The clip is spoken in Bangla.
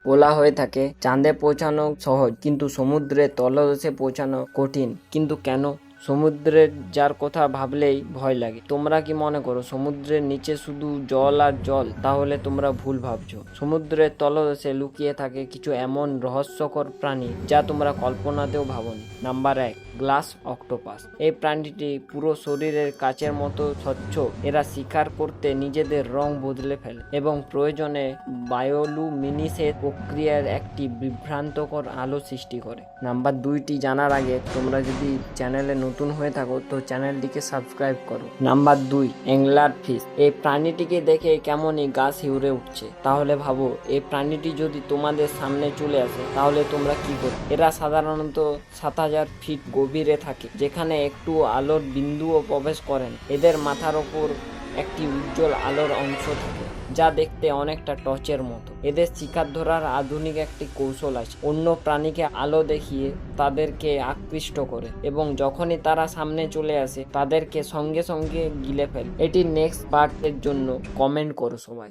বলা হয়ে থাকে চাঁদে পৌঁছানো সহজ কিন্তু সমুদ্রের তলদেশে পৌঁছানো কঠিন। কিন্তু কেন? সমুদ্রের যার কথা ভাবলেই ভয় লাগে। তোমরা কি মনে করো সমুদ্রের নিচে শুধু জল আর জল? তাহলে তোমরা ভুল ভাবছো। সমুদ্রের তলদেশে লুকিয়ে থাকে কিছু এমন রহস্যকর প্রাণী যা তোমরা কল্পনাতেও ভাবোনি। Number 1, glass octopus. এই প্রাণীটি পুরো শরীরের কাচের মতো স্বচ্ছ। এরা শিকার করতে নিজেদের রং বদলে ফেলে এবং প্রয়োজনে বায়োলুমিনেসেন্স প্রক্রিয়ার একটি বিভ্রান্তকর আলো সৃষ্টি করে। নাম্বার 2টি জানার আগে তোমরা যদি চ্যানেলে নতুন হয়ে থাকো তো চ্যানেলটিকে সাবস্ক্রাইব করো। Number 2, angler fish. এই প্রাণীটিকে দেখে কেমনই গা শিউরে উঠছে। তাহলে ভাবো এই প্রাণীটি যদি তোমাদের সামনে চলে আসে তাহলে তোমরা কি করবে? এরা সাধারণত 7000 ফিট গভীরে থাকে, যেখানে একটু আলোর বিন্দুও প্রবেশ করেন। এদের মাথার ওপর একটি উজ্জ্বল আলোর অংশ থাকে যা দেখতে অনেকটা টর্চের মতো। এদের শিকার ধরার আধুনিক একটি কৌশল আছে। অন্য প্রাণীকে আলো দেখিয়ে তাদেরকে আকৃষ্ট করে এবং যখনই তারা সামনে চলে আসে তাদেরকে সঙ্গে সঙ্গে গিলে ফেলে। এটি নেক্সট পার্টের জন্য কমেন্ট করো সবাই।